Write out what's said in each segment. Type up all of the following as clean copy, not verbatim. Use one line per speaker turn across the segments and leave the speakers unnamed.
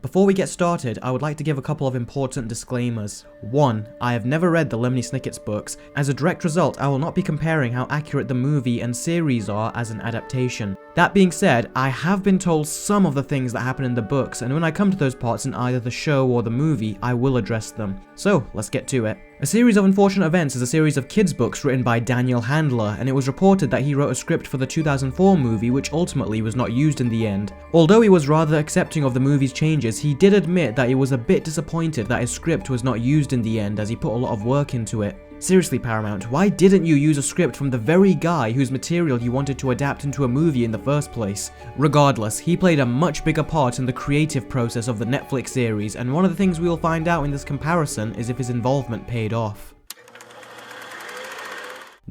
Before we get started, I would like to give a couple of important disclaimers. 1. I have never read the Lemony Snickets books. As a direct result, I will not be comparing how accurate the movie and series are as an adaptation. That being said, I have been told some of the things that happen in the books, and when I come to those parts in either the show or the movie, I will address them. So, let's get to it. A Series of Unfortunate Events is a series of kids' books written by Daniel Handler, and it was reported that he wrote a script for the 2004 movie which ultimately was not used in the end. Although he was rather accepting of the movie's changes, he did admit that he was a bit disappointed that his script was not used in the end as he put a lot of work into it. Seriously, Paramount, why didn't you use a script from the very guy whose material you wanted to adapt into a movie in the first place? Regardless, he played a much bigger part in the creative process of the Netflix series, and one of the things we will find out in this comparison is if his involvement paid off.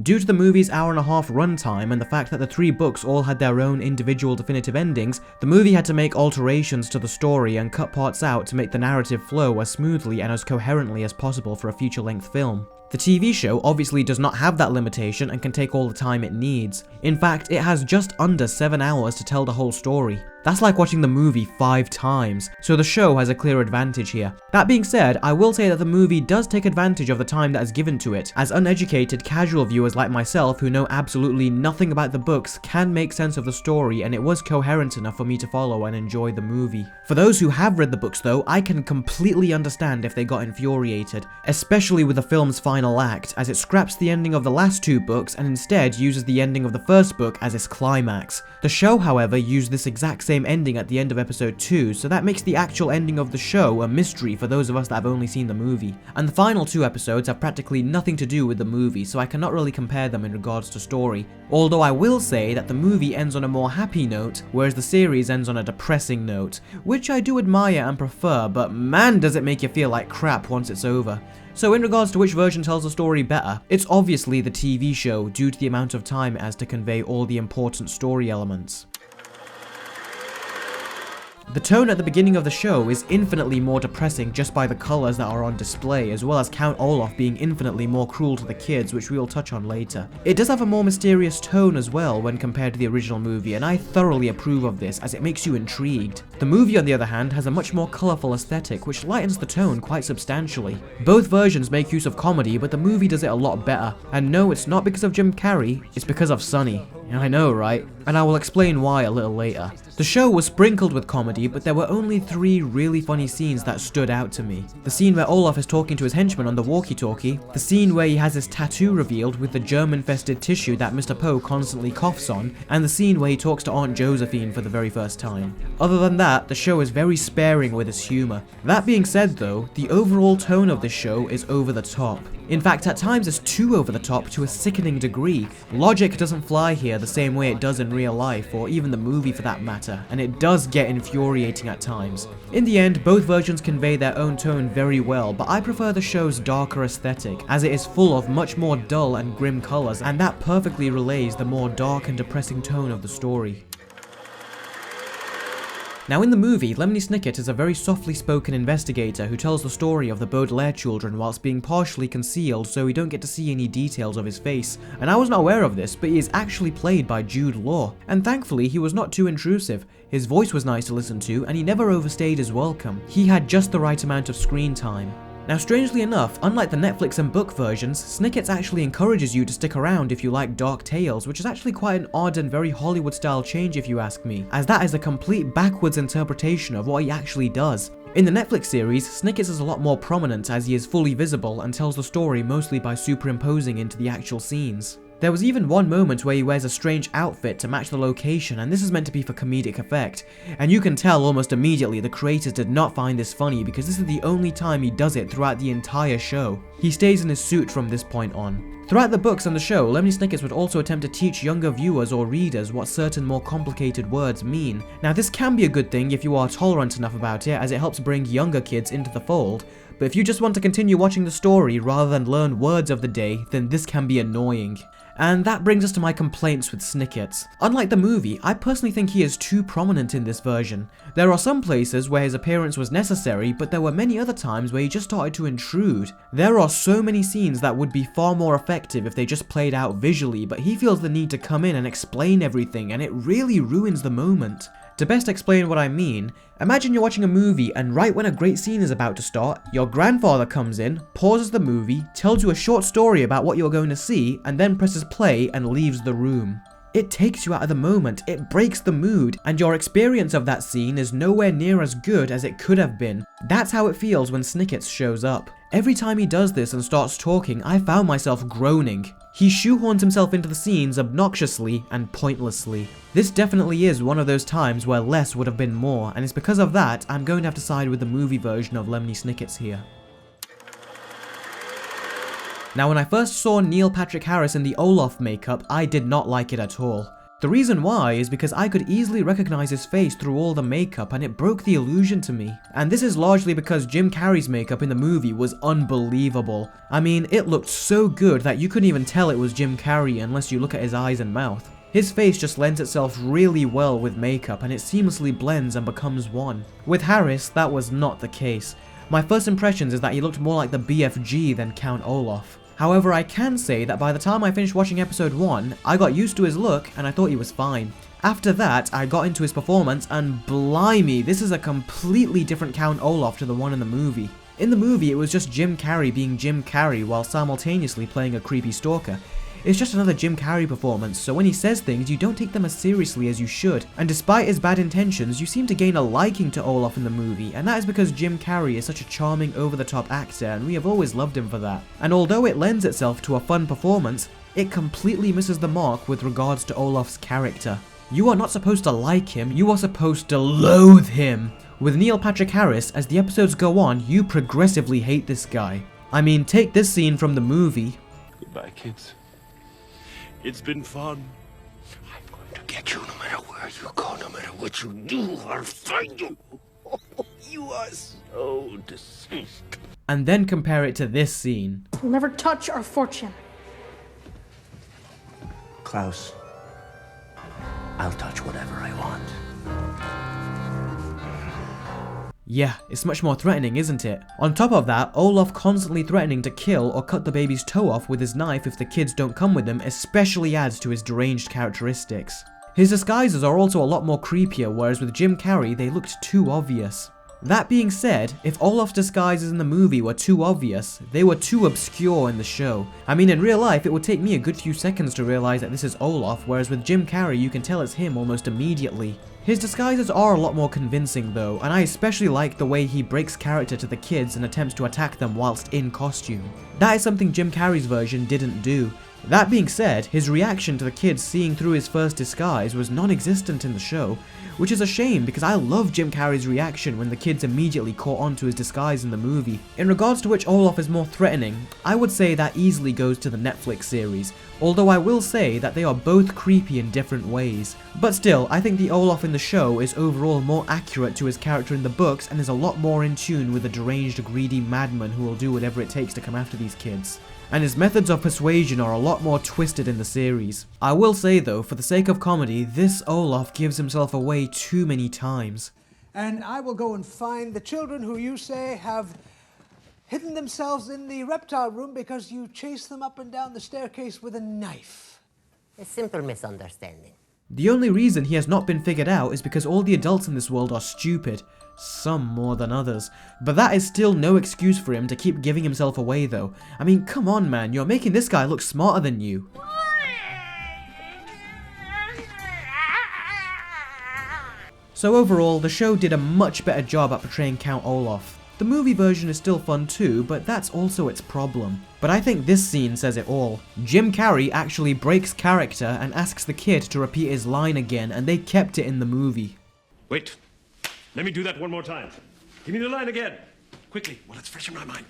Due to the movie's hour-and-a-half runtime and the fact that the 3 books all had their own individual definitive endings, the movie had to make alterations to the story and cut parts out to make the narrative flow as smoothly and as coherently as possible for a feature-length film. The TV show obviously does not have that limitation and can take all the time it needs. In fact, it has just under 7 hours to tell the whole story. That's like watching the movie 5 times, so the show has a clear advantage here. That being said, I will say that the movie does take advantage of the time that is given to it, as uneducated casual viewers like myself who know absolutely nothing about the books can make sense of the story, and it was coherent enough for me to follow and enjoy the movie. For those who have read the books though, I can completely understand if they got infuriated, especially with the film's final act, as it scraps the ending of the last 2 books and instead uses the ending of the first book as its climax. The show, however, used this exact same ending at the end of episode 2, so that makes the actual ending of the show a mystery for those of us that have only seen the movie. And the final 2 episodes have practically nothing to do with the movie, so I cannot really compare them in regards to story. Although I will say that the movie ends on a more happy note, whereas the series ends on a depressing note, which I do admire and prefer, but man does it make you feel like crap once it's over. So in regards to which version tells the story better, it's obviously the TV show due to the amount of time it has to convey all the important story elements. The tone at the beginning of the show is infinitely more depressing just by the colours that are on display, as well as Count Olaf being infinitely more cruel to the kids, which we will touch on later. It does have a more mysterious tone as well when compared to the original movie, and I thoroughly approve of this as it makes you intrigued. The movie on the other hand has a much more colourful aesthetic which lightens the tone quite substantially. Both versions make use of comedy, but the movie does it a lot better. And no, it's not because of Jim Carrey, it's because of Sonny. I know, right? And I will explain why a little later. The show was sprinkled with comedy, but there were only 3 really funny scenes that stood out to me. The scene where Olaf is talking to his henchman on the walkie-talkie, the scene where he has his tattoo revealed with the germ-infested tissue that Mr. Poe constantly coughs on, and the scene where he talks to Aunt Josephine for the very first time. Other than that, the show is very sparing with its humour. That being said though, the overall tone of this show is over the top. In fact, at times it's too over the top to a sickening degree. Logic doesn't fly here the same way it does in real life, or even the movie for that matter, and it does get infuriating at times. In the end, both versions convey their own tone very well, but I prefer the show's darker aesthetic, as it is full of much more dull and grim colours, and that perfectly relays the more dark and depressing tone of the story. Now in the movie, Lemony Snicket is a very softly spoken investigator who tells the story of the Baudelaire children whilst being partially concealed so we don't get to see any details of his face. And I was not aware of this, but he is actually played by Jude Law. And thankfully he was not too intrusive. His voice was nice to listen to and he never overstayed his welcome. He had just the right amount of screen time. Now strangely enough, unlike the Netflix and book versions, Snickets actually encourages you to stick around if you like dark tales, which is actually quite an odd and very Hollywood style change if you ask me, as that is a complete backwards interpretation of what he actually does. In the Netflix series, Snickets is a lot more prominent as he is fully visible and tells the story mostly by superimposing into the actual scenes. There was even one moment where he wears a strange outfit to match the location, and this is meant to be for comedic effect. And you can tell almost immediately the creators did not find this funny because this is the only time he does it throughout the entire show. He stays in his suit from this point on. Throughout the books and the show, Lemony Snickets would also attempt to teach younger viewers or readers what certain more complicated words mean. Now this can be a good thing if you are tolerant enough about it, as it helps bring younger kids into the fold, but if you just want to continue watching the story rather than learn words of the day, then this can be annoying. And that brings us to my complaints with Snickets. Unlike the movie, I personally think he is too prominent in this version. There are some places where his appearance was necessary, but there were many other times where he just started to intrude. There are so many scenes that would be far more effective if they just played out visually, but he feels the need to come in and explain everything, and it really ruins the moment. To best explain what I mean, imagine you're watching a movie and right when a great scene is about to start, your grandfather comes in, pauses the movie, tells you a short story about what you're going to see, and then presses play and leaves the room. It takes you out of the moment, it breaks the mood, and your experience of that scene is nowhere near as good as it could have been. That's how it feels when Snickets shows up. Every time he does this and starts talking, I found myself groaning. He shoehorns himself into the scenes obnoxiously and pointlessly. This definitely is one of those times where less would have been more, and it's because of that I'm going to have to side with the movie version of Lemony Snickets here. Now when I first saw Neil Patrick Harris in the Olaf makeup, I did not like it at all. The reason why is because I could easily recognize his face through all the makeup and it broke the illusion to me. And this is largely because Jim Carrey's makeup in the movie was unbelievable. I mean, it looked so good that you couldn't even tell it was Jim Carrey unless you look at his eyes and mouth. His face just lends itself really well with makeup and it seamlessly blends and becomes one. With Harris, that was not the case. My first impressions is that he looked more like the BFG than Count Olaf. However, I can say that by the time I finished watching episode 1, I got used to his look and I thought he was fine. After that, I got into his performance and blimey, this is a completely different Count Olaf to the one in the movie. In the movie, it was just Jim Carrey being Jim Carrey while simultaneously playing a creepy stalker. It's just another Jim Carrey performance, so when he says things, you don't take them as seriously as you should. And despite his bad intentions, you seem to gain a liking to Olaf in the movie, and that is because Jim Carrey is such a charming, over-the-top actor, and we have always loved him for that. And although it lends itself to a fun performance, it completely misses the mark with regards to Olaf's character. You are not supposed to like him, you are supposed to loathe him. With Neil Patrick Harris, as the episodes go on, you progressively hate this guy. I mean, take this scene from the movie.
Goodbye, kids. It's been fun. I'm going to get you no matter where you go, no matter what you do, I'll find you. You are so deceased.
And then compare it to this scene.
We'll never touch our fortune.
Klaus, I'll touch whatever I want.
Yeah, it's much more threatening, isn't it? On top of that, Olaf constantly threatening to kill or cut the baby's toe off with his knife if the kids don't come with him especially adds to his deranged characteristics. His disguises are also a lot more creepier, whereas with Jim Carrey they looked too obvious. That being said, if Olaf's disguises in the movie were too obvious, they were too obscure in the show. I mean, in real life it would take me a good few seconds to realize that this is Olaf, whereas with Jim Carrey you can tell it's him almost immediately. His disguises are a lot more convincing though, and I especially like the way he breaks character to the kids and attempts to attack them whilst in costume. That is something Jim Carrey's version didn't do. That being said, his reaction to the kids seeing through his first disguise was non-existent in the show, which is a shame because I love Jim Carrey's reaction when the kids immediately caught on to his disguise in the movie. In regards to which Olaf is more threatening, I would say that easily goes to the Netflix series, although I will say that they are both creepy in different ways. But still, I think the Olaf in the show is overall more accurate to his character in the books and is a lot more in tune with the deranged, greedy madman who will do whatever it takes to come after these kids. And his methods of persuasion are a lot more twisted in the series. I will say though, for the sake of comedy, this Olaf gives himself away too many times.
And I will go and find the children who you say have hidden themselves in the reptile room because you chased them up and down the staircase with a knife.
A simple misunderstanding.
The only reason he has not been figured out is because all the adults in this world are stupid. Some more than others. But that is still no excuse for him to keep giving himself away though. I mean, come on man, you're making this guy look smarter than you. So overall, the show did a much better job at portraying Count Olaf. The movie version is still fun too, but that's also its problem. But I think this scene says it all. Jim Carrey actually breaks character and asks the kid to repeat his line again, and they kept it in the movie.
Wait. Let me do that one more time. Give me the line again. Quickly, while it's fresh in my mind.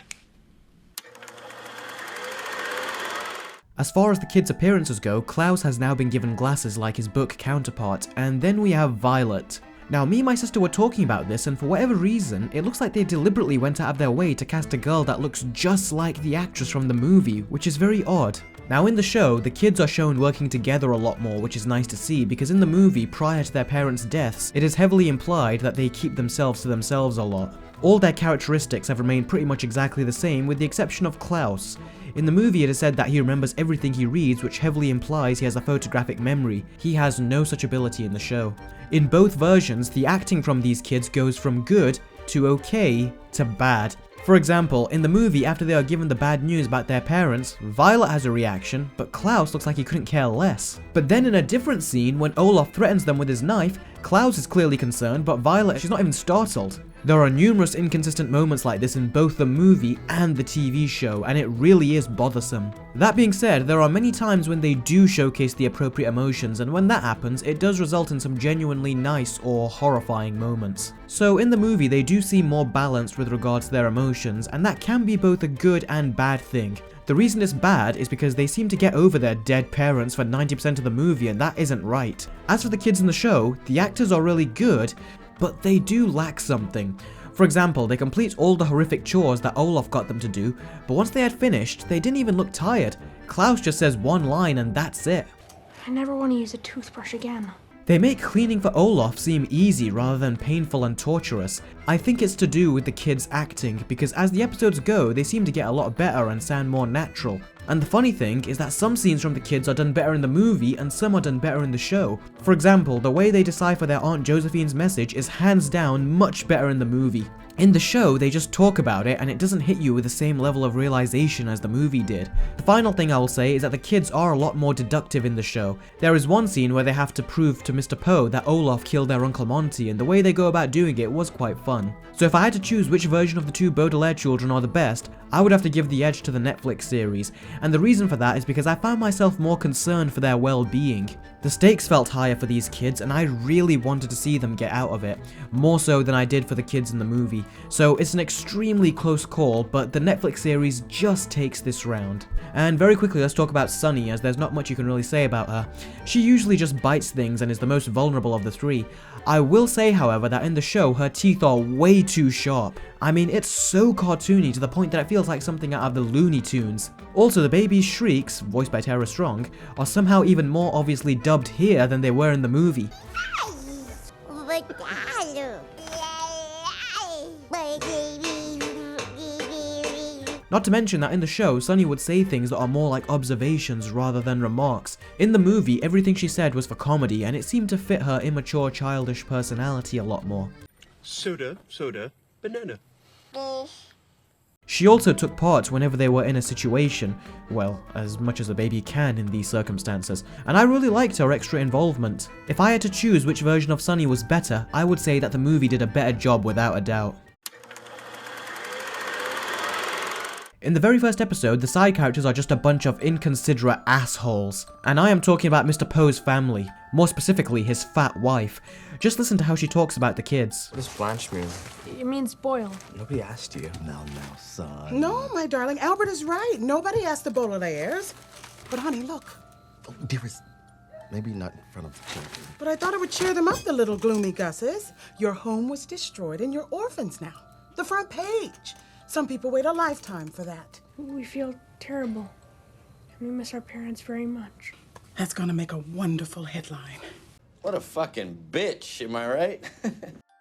As far as the kids' appearances go, Klaus has now been given glasses like his book counterpart, and then we have Violet. Now, me and my sister were talking about this, and for whatever reason, it looks like they deliberately went out of their way to cast a girl that looks just like the actress from the movie, which is very odd. Now in the show, the kids are shown working together a lot more, which is nice to see, because in the movie, prior to their parents' deaths, it is heavily implied that they keep themselves to themselves a lot. All their characteristics have remained pretty much exactly the same, with the exception of Klaus. In the movie it is said that he remembers everything he reads, which heavily implies he has a photographic memory. He has no such ability in the show. In both versions, the acting from these kids goes from good to okay to bad. For example, in the movie, after they are given the bad news about their parents, Violet has a reaction, but Klaus looks like he couldn't care less. But then in a different scene, when Olaf threatens them with his knife, Klaus is clearly concerned, but Violet, she's not even startled. There are numerous inconsistent moments like this in both the movie and the TV show, and it really is bothersome. That being said, there are many times when they do showcase the appropriate emotions, and when that happens, it does result in some genuinely nice or horrifying moments. So in the movie, they do seem more balanced with regards to their emotions, and that can be both a good and bad thing. The reason it's bad is because they seem to get over their dead parents for 90% of the movie, and that isn't right. As for the kids in the show, the actors are really good, but they do lack something. For example, they complete all the horrific chores that Olaf got them to do, but once they had finished, they didn't even look tired. Klaus just says one line and that's it.
I never want to use a toothbrush again.
They make cleaning for Olaf seem easy rather than painful and torturous. I think it's to do with the kids' acting, because as the episodes go, they seem to get a lot better and sound more natural. And the funny thing is that some scenes from the kids are done better in the movie and some are done better in the show. For example, the way they decipher their Aunt Josephine's message is hands down much better in the movie. In the show, they just talk about it and it doesn't hit you with the same level of realization as the movie did. The final thing I will say is that the kids are a lot more deductive in the show. There is one scene where they have to prove to Mr. Poe that Olaf killed their Uncle Monty, and the way they go about doing it was quite fun. So if I had to choose which version of the two Baudelaire children are the best, I would have to give the edge to the Netflix series, and the reason for that is because I found myself more concerned for their well-being. The stakes felt higher for these kids and I really wanted to see them get out of it, more so than I did for the kids in the movie. So it's an extremely close call, but the Netflix series just takes this round. And very quickly, let's talk about Sunny, as there's not much you can really say about her. She usually just bites things and is the most vulnerable of the three. I will say, however, that in the show, her teeth are way too sharp. I mean, it's so cartoony to the point that it feels like something out of the Looney Tunes. Also, the baby's shrieks, voiced by Tara Strong, are somehow even more obviously dubbed here than they were in the movie. Not to mention that in the show, Sunny would say things that are more like observations rather than remarks. In the movie, everything she said was for comedy, and it seemed to fit her immature, childish personality a lot more.
Soda, banana.
She also took part whenever they were in a situation, well, as much as a baby can in these circumstances, and I really liked her extra involvement. If I had to choose which version of Sunny was better, I would say that the movie did a better job without a doubt. In the very first episode, the side characters are just a bunch of inconsiderate assholes. And I am talking about Mr. Poe's family, more specifically his fat wife. Just listen to how she talks about the kids.
What does blanch mean?
It means boil.
Nobody asked you.
Now, son.
No, my darling, Albert is right. Nobody asked the Baudelaires. But honey, look.
Oh, dearest, maybe not in front of the children.
But I thought it would cheer them up, the little gloomy Gusses. Your home was destroyed and you're orphans now. The front page. Some people wait a lifetime for that.
We feel terrible. And we miss our parents very much.
That's gonna make a wonderful headline.
What a fucking bitch, am I right?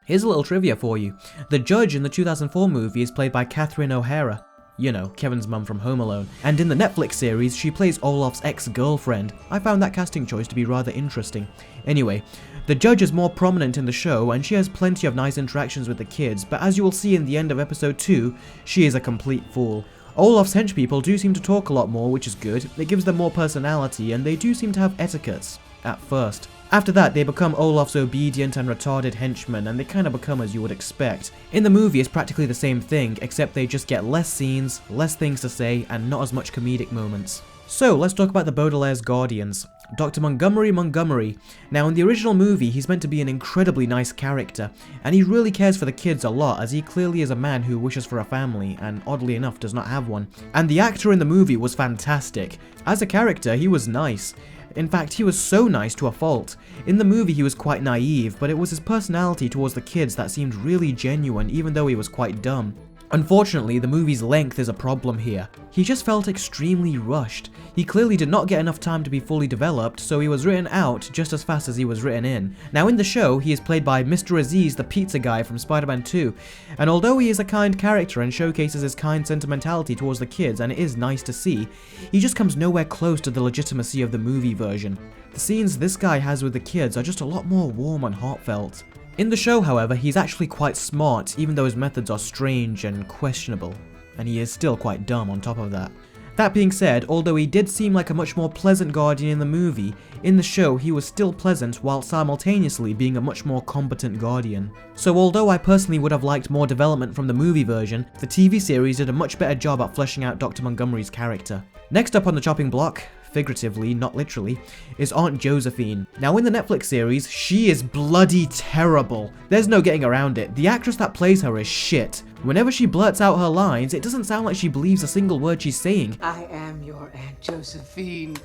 Here's a little trivia for you. The judge in the 2004 movie is played by Catherine O'Hara. You know, Kevin's mum from Home Alone. And in the Netflix series, she plays Olaf's ex-girlfriend. I found that casting choice to be rather interesting. Anyway, the judge is more prominent in the show and she has plenty of nice interactions with the kids, but as you will see in the end of episode 2, she is a complete fool. Olaf's henchpeople do seem to talk a lot more, which is good. It gives them more personality and they do seem to have etiquettes. At first. After that, they become Olaf's obedient and retarded henchmen, and they kind of become as you would expect. In the movie, it's practically the same thing, except they just get less scenes, less things to say, and not as much comedic moments. So, let's talk about the Baudelaire's guardians. Dr. Montgomery. Now, in the original movie, he's meant to be an incredibly nice character, and he really cares for the kids a lot, as he clearly is a man who wishes for a family, and oddly enough does not have one. And the actor in the movie was fantastic. As a character, he was nice. In fact, he was so nice to a fault. In the movie he was quite naive, but it was his personality towards the kids that seemed really genuine even though he was quite dumb. Unfortunately, the movie's length is a problem here. He just felt extremely rushed. He clearly did not get enough time to be fully developed, so he was written out just as fast as he was written in. Now in the show, he is played by Mr. Aziz, the pizza guy from Spider-Man 2, and although he is a kind character and showcases his kind sentimentality towards the kids, and it is nice to see, he just comes nowhere close to the legitimacy of the movie version. The scenes this guy has with the kids are just a lot more warm and heartfelt. In the show, however, he's actually quite smart, even though his methods are strange and questionable, and he is still quite dumb on top of that. That being said, although he did seem like a much more pleasant guardian in the movie, in the show he was still pleasant while simultaneously being a much more competent guardian. So although I personally would have liked more development from the movie version, the TV series did a much better job at fleshing out Dr. Montgomery's character. Next up on the chopping block, figuratively, not literally, is Aunt Josephine. Now in the Netflix series, she is bloody terrible. There's no getting around it. The actress that plays her is shit. Whenever she blurts out her lines, it doesn't sound like she believes a single word she's saying.
I am your Aunt Josephine.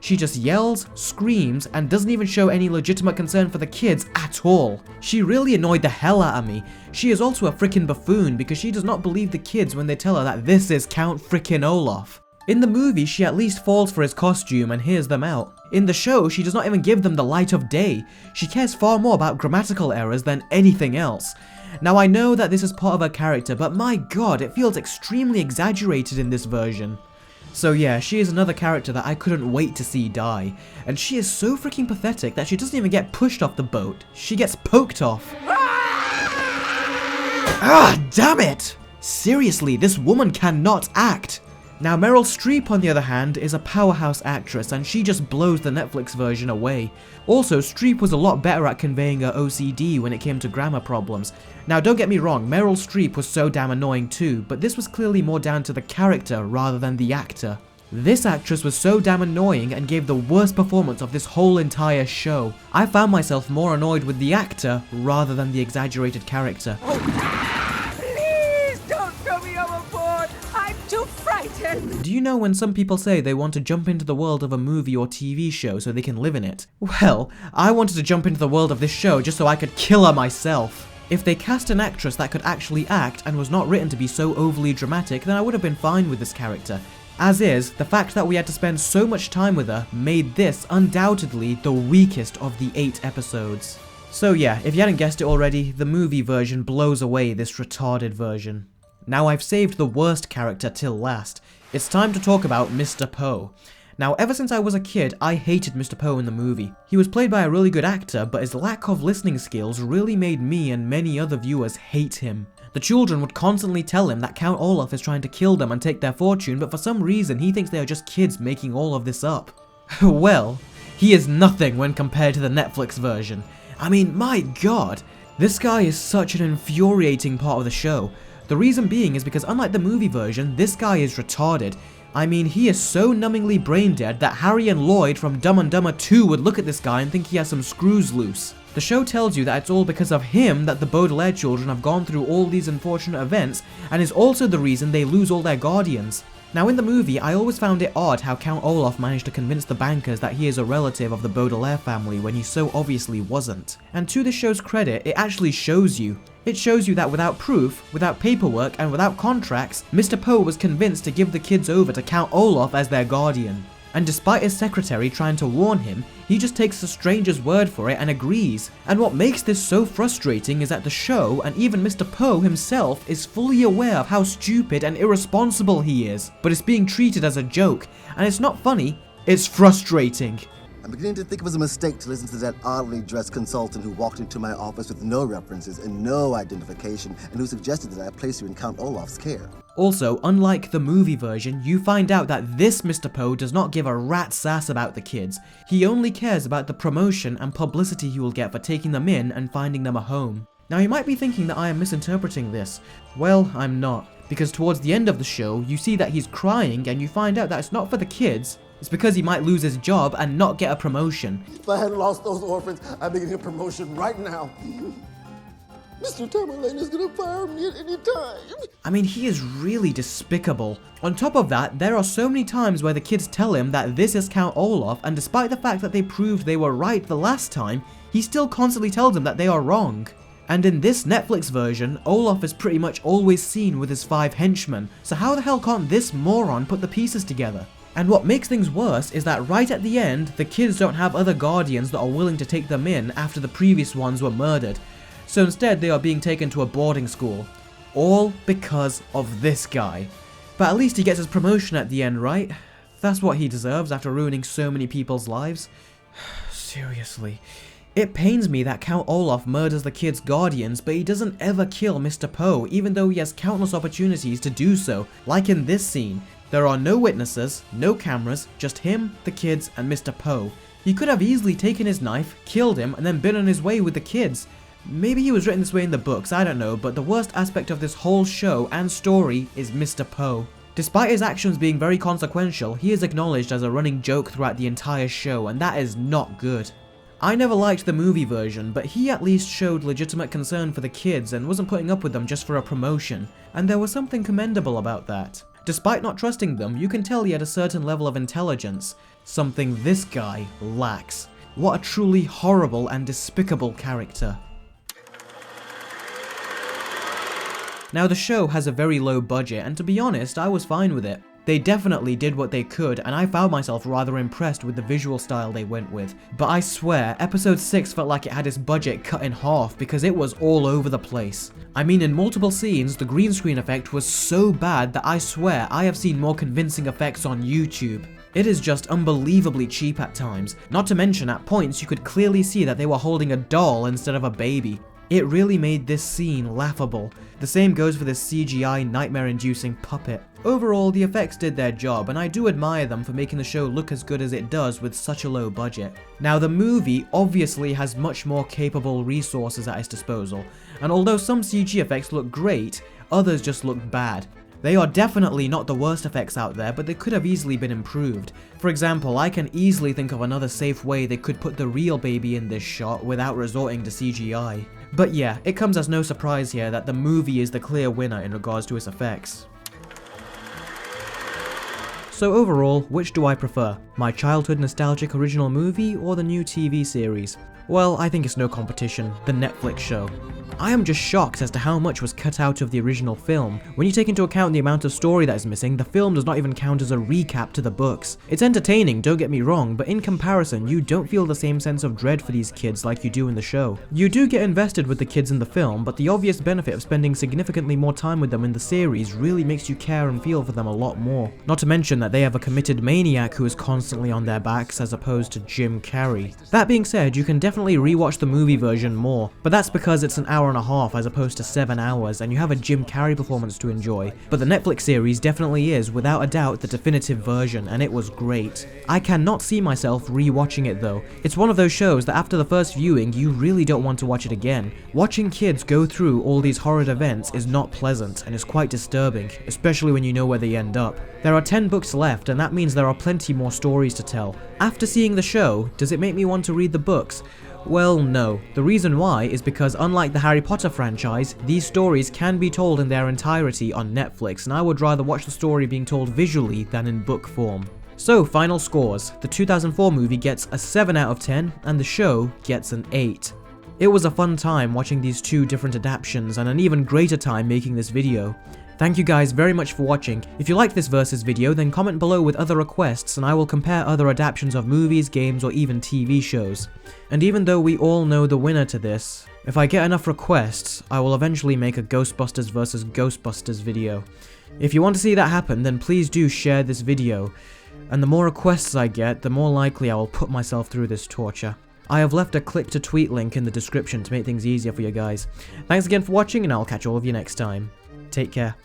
She just yells, screams, and doesn't even show any legitimate concern for the kids at all. She really annoyed the hell out of me. She is also a freaking buffoon because she does not believe the kids when they tell her that this is Count freaking Olaf. In the movie, she at least falls for his costume and hears them out. In the show, she does not even give them the light of day. She cares far more about grammatical errors than anything else. Now I know that this is part of her character, but my god, it feels extremely exaggerated in this version. So yeah, she is another character that I couldn't wait to see die. And she is so freaking pathetic that she doesn't even get pushed off the boat. She gets poked off. Ah, damn it! Seriously, this woman cannot act. Now Meryl Streep, on the other hand, is a powerhouse actress and she just blows the Netflix version away. Also, Streep was a lot better at conveying her OCD when it came to grammar problems. Now don't get me wrong, Meryl Streep was so damn annoying too, but this was clearly more down to the character rather than the actor. This actress was so damn annoying and gave the worst performance of this whole entire show. I found myself more annoyed with the actor rather than the exaggerated character.
Please don't throw me overboard. I'm too frightened.
Do you know when some people say they want to jump into the world of a movie or TV show so they can live in it? Well, I wanted to jump into the world of this show just so I could kill her myself. If they cast an actress that could actually act and was not written to be so overly dramatic, then I would have been fine with this character. As is, the fact that we had to spend so much time with her made this undoubtedly the weakest of the 8 episodes. So yeah, if you hadn't guessed it already, the movie version blows away this retarded version. Now I've saved the worst character till last. It's time to talk about Mr. Poe. Now, ever since I was a kid, I hated Mr. Poe in the movie. He was played by a really good actor, but his lack of listening skills really made me and many other viewers hate him. The children would constantly tell him that Count Olaf is trying to kill them and take their fortune, but for some reason he thinks they are just kids making all of this up. Well, he is nothing when compared to the Netflix version. I mean, my god, this guy is such an infuriating part of the show. The reason being is because unlike the movie version, this guy is retarded. I mean, he is so numbingly brain dead that Harry and Lloyd from Dumb and Dumber 2 would look at this guy and think he has some screws loose. The show tells you that it's all because of him that the Baudelaire children have gone through all these unfortunate events, and is also the reason they lose all their guardians. Now in the movie, I always found it odd how Count Olaf managed to convince the bankers that he is a relative of the Baudelaire family when he so obviously wasn't. And to the show's credit, it actually shows you. It shows you that without proof, without paperwork, and without contracts, Mr. Poe was convinced to give the kids over to Count Olaf as their guardian. And despite his secretary trying to warn him, he just takes the stranger's word for it and agrees. And what makes this so frustrating is that the show, and even Mr. Poe himself, is fully aware of how stupid and irresponsible he is. But it's being treated as a joke, and it's not funny, it's frustrating.
I'm beginning to think it was a mistake to listen to that oddly dressed consultant who walked into my office with no references and no identification, and who suggested that I place you in Count Olaf's care.
Also, unlike the movie version, you find out that this Mr. Poe does not give a rat's ass about the kids. He only cares about the promotion and publicity he will get for taking them in and finding them a home. Now you might be thinking that I am misinterpreting this. Well, I'm not, because towards the end of the show, you see that he's crying and you find out that it's not for the kids, it's because he might lose his job and not get a promotion.
If I hadn't lost those orphans, I'd be getting a promotion right now. Mr. Tamerlane is gonna fire me at any time.
I mean, he is really despicable. On top of that, there are so many times where the kids tell him that this is Count Olaf, and despite the fact that they proved they were right the last time, he still constantly tells them that they are wrong. And in this Netflix version, Olaf is pretty much always seen with his 5 henchmen, so how the hell can't this moron put the pieces together? And what makes things worse is that right at the end, the kids don't have other guardians that are willing to take them in after the previous ones were murdered. So instead they are being taken to a boarding school. All because of this guy. But at least he gets his promotion at the end, right? That's what he deserves after ruining so many people's lives. Seriously. It pains me that Count Olaf murders the kids' guardians, but he doesn't ever kill Mr. Poe, even though he has countless opportunities to do so, like in this scene. There are no witnesses, no cameras, just him, the kids, and Mr. Poe. He could have easily taken his knife, killed him, and then been on his way with the kids. Maybe he was written this way in the books, I don't know, but the worst aspect of this whole show and story is Mr. Poe. Despite his actions being very consequential, he is acknowledged as a running joke throughout the entire show, and that is not good. I never liked the movie version, but he at least showed legitimate concern for the kids and wasn't putting up with them just for a promotion, and there was something commendable about that. Despite not trusting them, you can tell he had a certain level of intelligence, something this guy lacks. What a truly horrible and despicable character. Now the show has a very low budget, and to be honest, I was fine with it. They definitely did what they could, and I found myself rather impressed with the visual style they went with. But I swear, episode 6 felt like it had its budget cut in half because it was all over the place. I mean, in multiple scenes, the green screen effect was so bad that I swear I have seen more convincing effects on YouTube. It is just unbelievably cheap at times, not to mention at points you could clearly see that they were holding a doll instead of a baby. It really made this scene laughable. The same goes for this CGI nightmare-inducing puppet. Overall, the effects did their job, and I do admire them for making the show look as good as it does with such a low budget. Now, the movie obviously has much more capable resources at its disposal, and although some CG effects look great, others just look bad. They are definitely not the worst effects out there, but they could have easily been improved. For example, I can easily think of another safe way they could put the real baby in this shot without resorting to CGI. But yeah, it comes as no surprise here that the movie is the clear winner in regards to its effects. So overall, which do I prefer? My childhood nostalgic original movie or the new TV series? Well, I think it's no competition, the Netflix show. I am just shocked as to how much was cut out of the original film. When you take into account the amount of story that is missing, the film does not even count as a recap to the books. It's entertaining, don't get me wrong, but in comparison, you don't feel the same sense of dread for these kids like you do in the show. You do get invested with the kids in the film, but the obvious benefit of spending significantly more time with them in the series really makes you care and feel for them a lot more. Not to mention that they have a committed maniac who is constantly on their backs as opposed to Jim Carrey. That being said, you can definitely rewatch the movie version more, but that's because it's an hour and a half as opposed to 7 hours, and you have a Jim Carrey performance to enjoy. But the Netflix series definitely is, without a doubt, the definitive version, and it was great. I cannot see myself rewatching it though. It's one of those shows that after the first viewing, you really don't want to watch it again. Watching kids go through all these horrid events is not pleasant, and is quite disturbing, especially when you know where they end up. There are 10 books left, and that means there are plenty more stories to tell. After seeing the show, does it make me want to read the books? Well, no. The reason why is because unlike the Harry Potter franchise, these stories can be told in their entirety on Netflix, and I would rather watch the story being told visually than in book form. So, final scores. The 2004 movie gets a 7 out of 10, and the show gets an 8. It was a fun time watching these two different adaptations, and an even greater time making this video. Thank you guys very much for watching. If you liked this versus video, then comment below with other requests and I will compare other adaptations of movies, games, or even TV shows. And even though we all know the winner to this, if I get enough requests, I will eventually make a Ghostbusters vs Ghostbusters video. If you want to see that happen, then please do share this video. And the more requests I get, the more likely I will put myself through this torture. I have left a click to tweet link in the description to make things easier for you guys. Thanks again for watching, and I'll catch all of you next time. Take care.